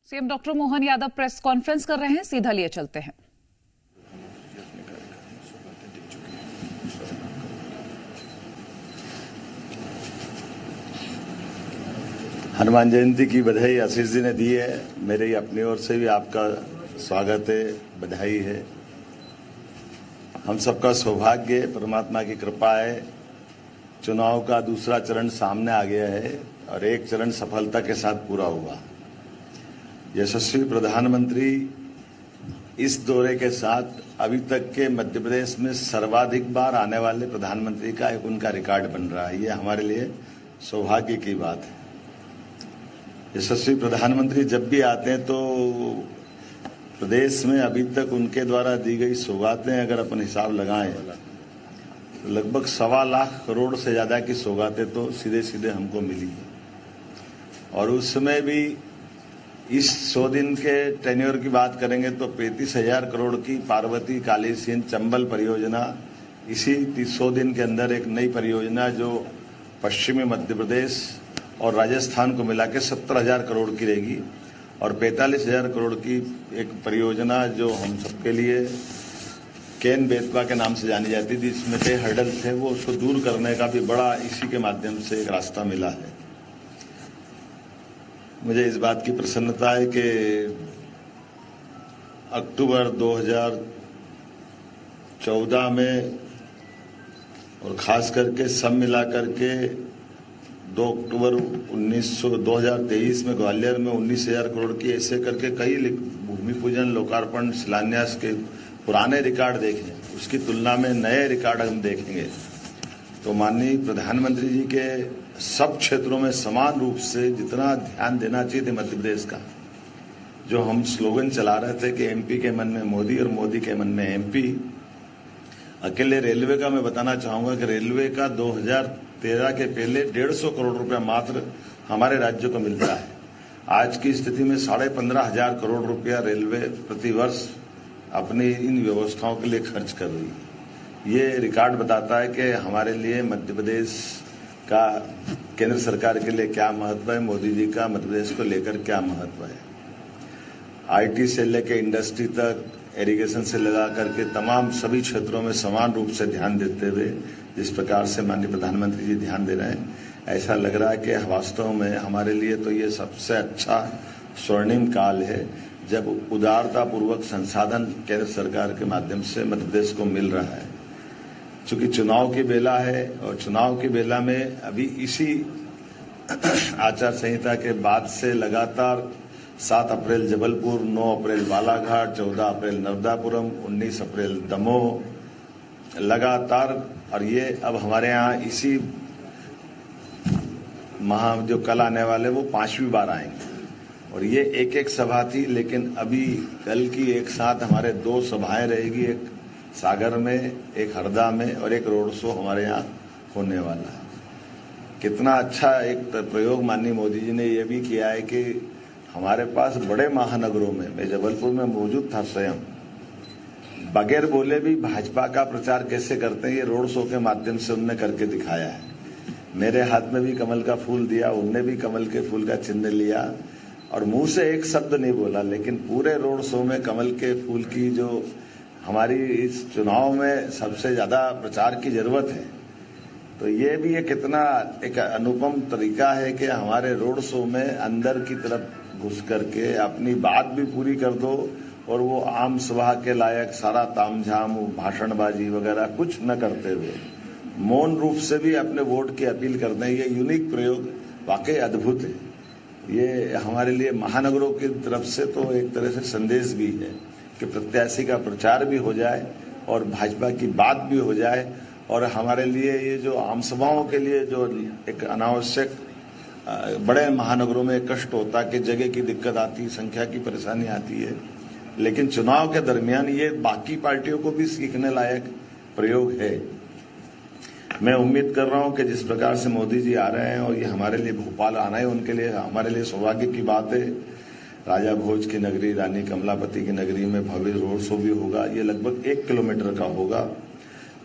CM doctor Mohan Yadav press conference कर रहे हैं, सीधा लिए चलते हैं। हनुमान जयंती की बधाई आशीष जी ने दी है। मेरी अपनी ओर से भी आपका स्वागत है, बधाई है। हम सबका सौभाग्य, परमात्मा की कृपा है, चुनाव का दूसरा चरण सामने आ गया है और एक चरण सफलता के साथ पूरा हुआ। यशस्वी प्रधानमंत्री इस दौरे के साथ अभी तक के मध्य प्रदेश में सर्वाधिक बार आने वाले प्रधानमंत्री का एक उनका रिकॉर्ड बन रहा है। ये हमारे लिए सौभाग्य की बात है। यशस्वी प्रधानमंत्री जब भी आते हैं तो प्रदेश में अभी तक उनके द्वारा दी गई सौगातें अगर अपन हिसाब लगाएं तो लगभग 1.25 लाख करोड़ से ज्यादा की सौगातें तो सीधे सीधे हमको मिली है। और उसमें भी इस 100 दिन के टेन्योर की बात करेंगे तो 35,000 करोड़ की पार्वती काली सिंध चंबल परियोजना, इसी 100 दिन के अंदर एक नई परियोजना जो पश्चिमी मध्य प्रदेश और राजस्थान को मिला के 70,000 करोड़ की रहेगी, और 45,000 करोड़ की एक परियोजना जो हम सबके लिए केन बेतवा के नाम से जानी जाती थी, जिसमें कई हर्डल थे, वो उसको दूर करने का भी बड़ा इसी के माध्यम से एक रास्ता मिला है। मुझे इस बात की प्रसन्नता है कि अक्टूबर 2014 में और खास करके सब मिला करके 2 अक्टूबर 2023 में ग्वालियर में 19,000 करोड़ की ऐसे करके कई भूमि पूजन, लोकार्पण, शिलान्यास के पुराने रिकॉर्ड देखें, उसकी तुलना में नए रिकॉर्ड हम देखेंगे तो माननीय प्रधानमंत्री जी के सब क्षेत्रों में समान रूप से जितना ध्यान देना चाहिए थे मध्य प्रदेश का, जो हम स्लोगन चला रहे थे कि एमपी के मन में मोदी और मोदी के मन में एमपी। अकेले रेलवे का मैं बताना चाहूंगा कि रेलवे का 2013 के पहले 150 करोड़ रुपया मात्र हमारे राज्य को मिलता है। आज की स्थिति में 15,500 करोड़ रुपया रेलवे प्रतिवर्ष अपनी इन व्यवस्थाओं के लिए खर्च कर रही है। ये रिकॉर्ड बताता है कि हमारे लिए मध्य प्रदेश का केंद्र सरकार के लिए क्या महत्व है, मोदी जी का मध्य प्रदेश को लेकर क्या महत्व है। आईटी से लेकर इंडस्ट्री तक, इरिगेशन से लगा करके तमाम सभी क्षेत्रों में समान रूप से ध्यान देते हुए जिस प्रकार से माननीय प्रधानमंत्री जी ध्यान दे रहे हैं, ऐसा लग रहा है कि वास्तव में हमारे लिए तो ये सबसे अच्छा स्वर्णिम काल है जब उदारता पूर्वक संसाधन केंद्र सरकार के माध्यम से मध्य प्रदेश को मिल रहा है। चूंकि चुनाव की बेला है और चुनाव की बेला में अभी इसी आचार संहिता के बाद से लगातार 7 अप्रैल जबलपुर, 9 अप्रैल बालाघाट, 14 अप्रैल नर्मदापुरम, 19 अप्रैल दमोह लगातार, और ये अब हमारे यहाँ इसी माह जो कल आने वाले वो 5वीं बार आएंगे। और ये एक सभा थी, लेकिन अभी कल की एक साथ हमारे 2 सभाएं रहेगी, एक सागर में, एक हरदा में और एक रोड शो हमारे यहाँ होने वाला है। कितना अच्छा एक प्रयोग माननीय मोदी जी ने यह भी किया है कि हमारे पास बड़े महानगरों में, मैं जबलपुर में मौजूद था स्वयं, बगैर बोले भी भाजपा का प्रचार कैसे करते हैं ये रोड शो के माध्यम से उनने करके दिखाया है। मेरे हाथ में भी कमल का फूल दिया, उनने भी कमल के फूल का चिन्ह लिया और मुंह से एक शब्द नहीं बोला, लेकिन पूरे रोड शो में कमल के फूल की जो हमारी इस चुनाव में सबसे ज्यादा प्रचार की जरूरत है, तो ये भी एक कितना एक अनुपम तरीका है कि हमारे रोड शो में अंदर की तरफ घुस करके अपनी बात भी पूरी कर दो और वो आम सभा के लायक सारा तामझाम, भाषणबाजी वगैरह कुछ न करते हुए मौन रूप से भी अपने वोट की अपील करते हैं। ये यूनिक प्रयोग वाकई अद्भुत है। ये हमारे लिए महानगरों की तरफ से तो एक तरह से संदेश भी है कि प्रत्याशी का प्रचार भी हो जाए और भाजपा की बात भी हो जाए, और हमारे लिए ये जो आम सभाओं के लिए जो एक अनावश्यक बड़े महानगरों में कष्ट होता कि जगह की दिक्कत आती, संख्या की परेशानी आती है, लेकिन चुनाव के दरमियान ये बाकी पार्टियों को भी सीखने लायक प्रयोग है। मैं उम्मीद कर रहा हूं कि जिस प्रकार से मोदी जी आ रहे हैं और ये हमारे लिए भोपाल आना है, उनके लिए हमारे लिए सौभाग्य की बात है। राजा भोज की नगरी, रानी कमलापति की नगरी में भव्य रोड शो भी होगा। ये लगभग 1 किलोमीटर का होगा,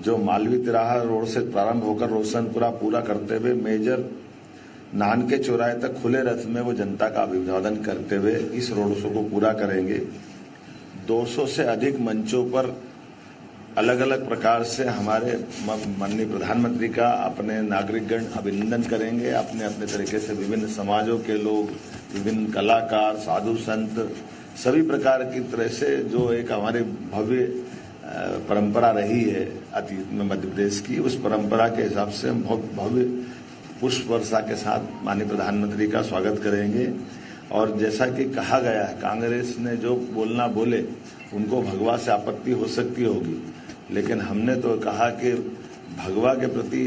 जो मालवीय तिराहा रोड से प्रारंभ होकर रोशनपुरा पूरा करते हुए मेजर नान के चौराहे तक खुले रथ में वो जनता का अभिवादन करते हुए इस रोड शो को पूरा करेंगे। 200 से अधिक मंचों पर अलग अलग प्रकार से हमारे माननीय प्रधानमंत्री का अपने नागरिकगण अभिनंदन करेंगे। अपने अपने तरीके से विभिन्न समाजों के लोग, विभिन्न कलाकार, साधु संत, सभी प्रकार की तरह से जो एक हमारे भव्य परंपरा रही है अतीत में मध्य प्रदेश की, उस परंपरा के हिसाब से हम बहुत भव्य पुष्प वर्षा के साथ माननीय प्रधानमंत्री का स्वागत करेंगे। और जैसा कि कहा गया है, कांग्रेस ने जो बोलना बोले उनको भगवा से आपत्ति हो सकती होगी, लेकिन हमने तो कहा कि भगवा के प्रति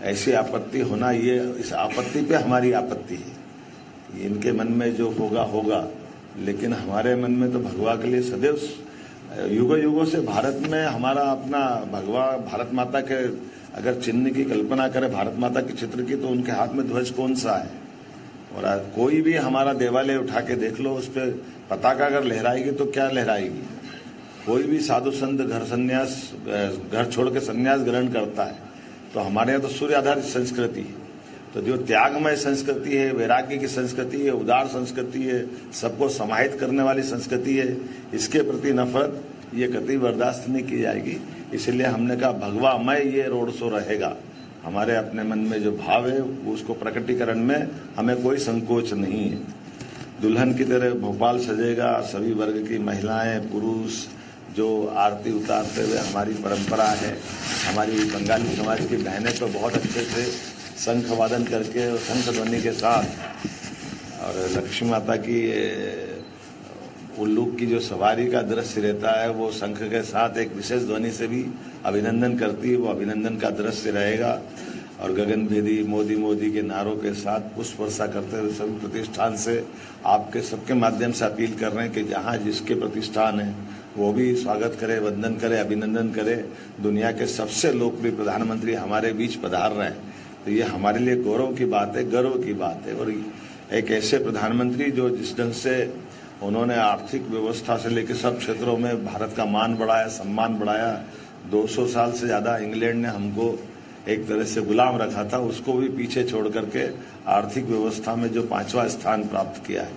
ऐसी आपत्ति होना, ये इस आपत्ति पे हमारी आपत्ति है। इनके मन में जो होगा होगा, लेकिन हमारे मन में तो भगवा के लिए सदैव युगों युगों से भारत में हमारा अपना भगवा, भारत माता के अगर चिन्ह की कल्पना करें, भारत माता के चित्र की, तो उनके हाथ में ध्वज कौन सा है? और कोई भी हमारा देवालय उठा के देख लो, उस पर पताका अगर लहराएगी तो क्या लहराएगी? कोई भी साधु संत घर छोड़ के संन्यास ग्रहण करता है। तो हमारे यहाँ तो सूर्य आधारित संस्कृति है। तो जो त्यागमय संस्कृति है, वैराग्य की संस्कृति है, उदार संस्कृति है, सबको समाहित करने वाली संस्कृति है, इसके प्रति नफरत ये कतई बर्दाश्त नहीं की जाएगी। इसलिए हमने कहा भगवामय ये रोड शो रहेगा। हमारे अपने मन में जो भाव है उसको प्रकटीकरण में हमें कोई संकोच नहीं है। दुल्हन की तरह भोपाल सजेगा। सभी वर्ग की महिलाएं, पुरुष जो आरती उतारते हुए हमारी परंपरा है। हमारी बंगाली समाज की बहनें तो बहुत अच्छे से शंख वादन करके और शंख ध्वनि के साथ, और लक्ष्मी माता की उल्लूक की जो सवारी का दृश्य रहता है वो शंख के साथ एक विशेष ध्वनि से भी अभिनंदन करती है। वो अभिनंदन का दृश्य रहेगा। और गगनभेदी मोदी मोदी के नारों के साथ पुष्प वर्षा करते हुए सभी प्रतिष्ठान से आपके सबके माध्यम से अपील कर रहे हैं कि जहाँ जिसके प्रतिष्ठान है वो भी स्वागत करे, वंदन करे, अभिनंदन करे। दुनिया के सबसे लोकप्रिय प्रधानमंत्री हमारे बीच पधार रहे हैं, तो ये हमारे लिए गौरव की बात है, गर्व की बात है। और एक ऐसे प्रधानमंत्री जो जिस ढंग से उन्होंने आर्थिक व्यवस्था से लेकर सब क्षेत्रों में भारत का मान बढ़ाया, सम्मान बढ़ाया। 200 साल से ज़्यादा इंग्लैंड ने हमको एक तरह से गुलाम रखा था, उसको भी पीछे छोड़ करके आर्थिक व्यवस्था में जो 5वां स्थान प्राप्त किया है।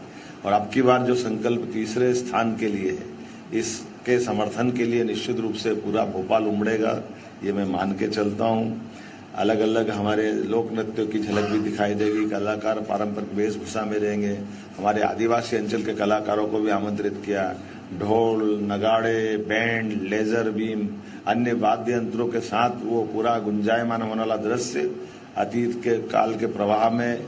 और अब की बार जो संकल्प 3रे स्थान के लिए है, इसके समर्थन के लिए निश्चित रूप से पूरा भोपाल उमड़ेगा, ये मैं मान के चलता हूँ। अलग अलग हमारे लोक नृत्यों की झलक भी दिखाई देगी। कलाकार पारंपरिक वेशभूषा में रहेंगे। हमारे आदिवासी अंचल के कलाकारों को भी आमंत्रित किया। ढोल, नगाड़े, बैंड, लेजर बीम, अन्य वाद्य यंत्रों के साथ वो पूरा गुंजायमान होने वाला दृश्य अतीत के काल के प्रवाह में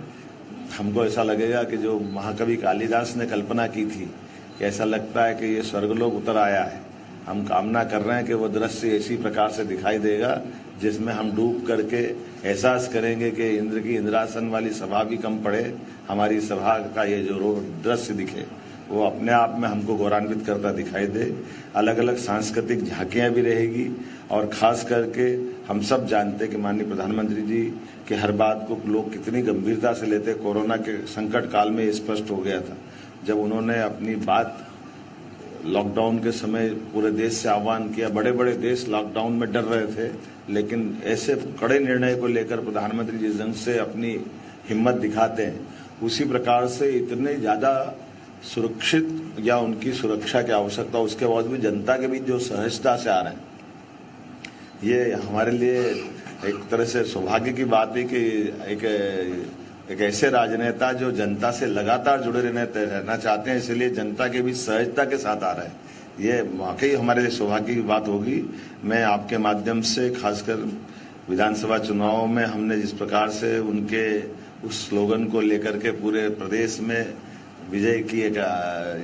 हमको ऐसा लगेगा कि जो महाकवि कालिदास ने कल्पना की थी, कि ऐसा लगता है कि ये स्वर्गलोक उतर आया है। हम कामना कर रहे हैं कि वो दृश्य इसी प्रकार से दिखाई देगा, जिसमें हम डूब करके एहसास करेंगे कि इंद्र की इंद्रासन वाली सभा भी कम पड़े, हमारी सभा का ये जो दृश्य दिखे वो अपने आप में हमको गौरवान्वित करता दिखाई दे। अलग अलग सांस्कृतिक झांकियां भी रहेगी। और खास करके हम सब जानते कि माननीय प्रधानमंत्री जी की हर बात को लोग कितनी गंभीरता से लेते। कोरोना के संकट काल में ये स्पष्ट हो गया था, जब उन्होंने अपनी बात लॉकडाउन के समय पूरे देश से आह्वान किया। बड़े बड़े देश लॉकडाउन में डर रहे थे, लेकिन ऐसे कड़े निर्णय को लेकर प्रधानमंत्री जिस ढंग से अपनी हिम्मत दिखाते हैं, उसी प्रकार से इतने ज्यादा सुरक्षित या उनकी सुरक्षा की आवश्यकता उसके बाद भी जनता के बीच जो सहजता से आ रहे हैं, ये हमारे लिए एक तरह से सौभाग्य की बात है कि एक ऐसे राजनेता जो जनता से लगातार जुड़े रहना चाहते हैं, इसलिए जनता के बीच सहजता के साथ आ रहे हैं। ये वाकई हमारे लिए सौभाग्य की बात होगी। मैं आपके माध्यम से खासकर विधानसभा चुनावों में हमने जिस प्रकार से उनके उस स्लोगन को लेकर के पूरे प्रदेश में विजय की एक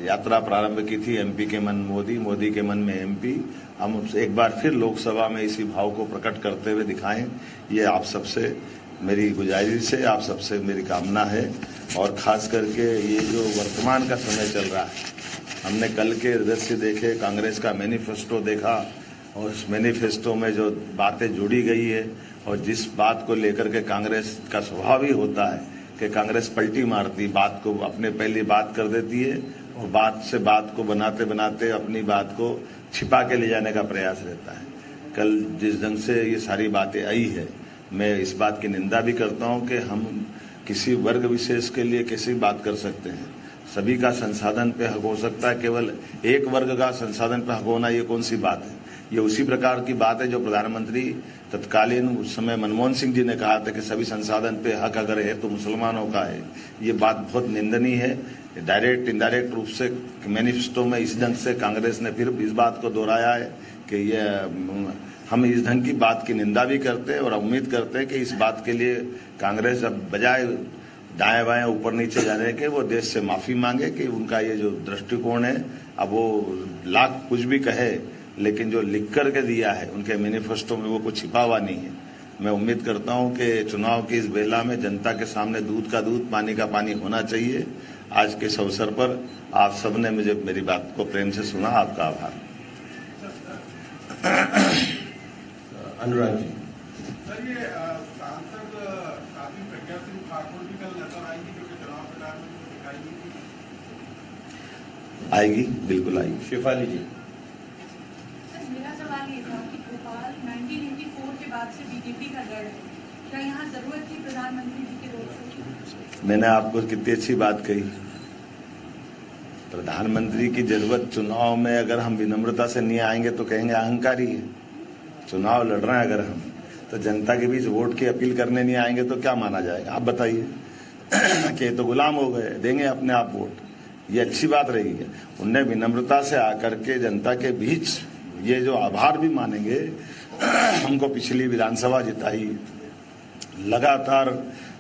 यात्रा प्रारंभ की थी, एमपी के मन मोदी, मोदी के मन में एमपी, हम एक बार फिर लोकसभा में इसी भाव को प्रकट करते हुए दिखाएं। ये आप सबसे मेरी गुजारिश है, आप सबसे मेरी कामना है। और खास करके ये जो वर्तमान का समय चल रहा है, हमने कल के दृश्य देखे, कांग्रेस का मैनिफेस्टो देखा, और उस मैनिफेस्टो में जो बातें जुड़ी गई है, और जिस बात को लेकर के कांग्रेस का स्वभाव ही होता है कि कांग्रेस पलटी मारती, बात को अपने पहले बात कर देती है, और बात से बात को बनाते बनाते अपनी बात को छिपा के ले जाने का प्रयास रहता है। कल जिस ढंग से ये सारी बातें आई है, मैं इस बात की निंदा भी करता हूं कि हम किसी वर्ग विशेष के लिए कैसे बात कर सकते हैं? सभी का संसाधन पे हक हो सकता है, केवल एक वर्ग का संसाधन पे हक होना ये कौन सी बात है? ये उसी प्रकार की बात है जो प्रधानमंत्री तत्कालीन उस समय मनमोहन सिंह जी ने कहा था कि सभी संसाधन पे हक अगर है तो मुसलमानों का है। ये बात बहुत निंदनीय है। डायरेक्ट इनडायरेक्ट रूप से मैनिफेस्टो में इस ढंग से कांग्रेस ने फिर इस बात को दोहराया है कि ये हम इस ढंग की बात की निंदा भी करते हैं और उम्मीद करते हैं कि इस बात के लिए कांग्रेस अब बजाय दाएं बाएं ऊपर नीचे जाने के वो देश से माफी मांगे कि उनका ये जो दृष्टिकोण है, अब वो लाख कुछ भी कहे लेकिन जो लिख करके दिया है उनके मैनिफेस्टो में वो कुछ छिपा हुआ नहीं है। मैं उम्मीद करता हूं कि चुनाव की इस बेला में जनता के सामने दूध का दूध पानी का पानी होना चाहिए। आज के इस अवसर पर आप सबने मुझे मेरी बात को प्रेम से सुना, आपका आभार। अनुराग जी। सर, ये सांसद साध्वी प्रज्ञा सिंह ठाकुर भी कल नजर आएंगी क्योंकि चुनाव प्रचार में दिखाई नहीं दी। आएगी, बिल्कुल आएगी। शेफाली जी। सर, मेरा सवाल ये था कि भोपाल 1984 के बाद से बीजेपी का गढ़ है, क्या यहाँ जरूरत थी प्रधानमंत्री जी के रोड शो? मैंने आपको कितनी अच्छी बात कही। प्रधानमंत्री की जरूरत चुनाव में अगर हम विनम्रता से नहीं आएंगे तो कहेंगे अहंकारी है। चुनाव लड़ रहे हैं अगर हम तो जनता के बीच वोट की अपील करने नहीं आएंगे तो क्या माना जाएगा? आप बताइए कि तो गुलाम हो गए, देंगे अपने आप वोट, ये अच्छी बात रही है। उनने विनम्रता से आकर के जनता के बीच ये जो आभार भी मानेंगे, हमको पिछली विधानसभा जिताई, लगातार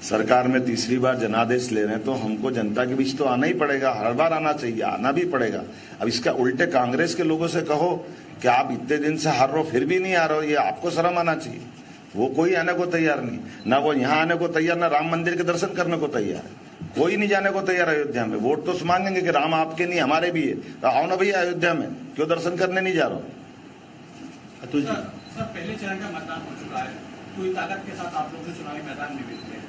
सरकार में तीसरी बार जनादेश ले रहे हैं, तो हमको जनता के बीच तो आना ही पड़ेगा, हर बार आना चाहिए, आना भी पड़ेगा। अब इसका उल्टे कांग्रेस के लोगों से कहो कि आप इतने दिन से हार रहे हो फिर भी नहीं आ रहे हो, ये आपको शर्म आना चाहिए। वो कोई आने को तैयार नहीं, ना वो यहाँ आने को तैयार, ना राम मंदिर के दर्शन करने को तैयार, कोई नहीं जाने को तैयार अयोध्या में। वोट तो मांगेंगे कि राम आपके नहीं हमारे भी है, तो आओ ना भैया अयोध्या में, क्यों दर्शन करने नहीं जा रहा हो? अतुल जी। सर, पहले चरण का मतदान हो चुका है, पूरी ताकत के साथ आप लोग चुनावी मैदान में भी थे,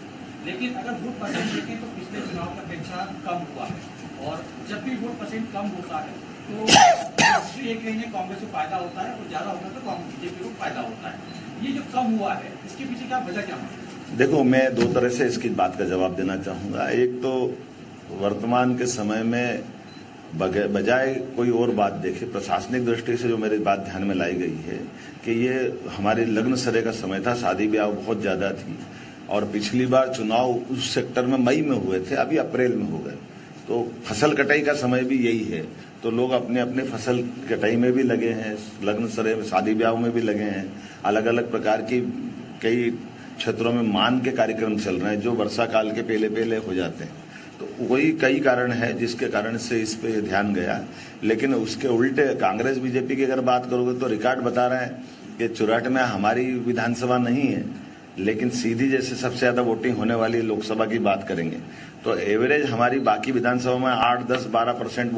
लेकिन अगर वोट परसेंट देखें तो पिछले चुनाव की अपेक्षा कम हुआ है, और जब भी वोट परसेंट कम होता है तो एक कहीं कांग्रेस को फायदा होता है और ज्यादा होता है तो बीजेपी को फायदा होता है। ये जो कम हुआ है इसके पीछे क्या वजह क्या है? देखो, मैं दो तरह से इसकी बात का जवाब देना चाहूंगा। एक तो वर्तमान के समय में बजाय कोई और बात देखे, प्रशासनिक दृष्टि से जो मेरी बात ध्यान में लाई गई है कि ये हमारे लग्न सरे का समय था, शादी ब्याह बहुत ज्यादा थी, और पिछली बार चुनाव उस सेक्टर में मई में हुए थे, अभी अप्रैल में हो गए, तो फसल कटाई का समय भी यही है, तो लोग अपने अपने फसल कटाई में भी लगे हैं, लग्न सरे में शादी ब्याह में भी लगे हैं, अलग अलग प्रकार की कई क्षेत्रों में मान के कार्यक्रम चल रहे हैं जो वर्षा काल के पहले पहले हो जाते हैं। तो वही कई कारण है जिसके कारण से इस पे ध्यान गया। लेकिन उसके उल्टे कांग्रेस बीजेपी की अगर बात करोगे तो रिकॉर्ड बता रहे हैं कि चुराट में हमारी विधानसभा नहीं है, लेकिन सीधी जैसे सबसे ज्यादा वोटिंग होने वाली लोकसभा की बात करेंगे तो एवरेज हमारी बाकी विधानसभा में 8, 10, 12%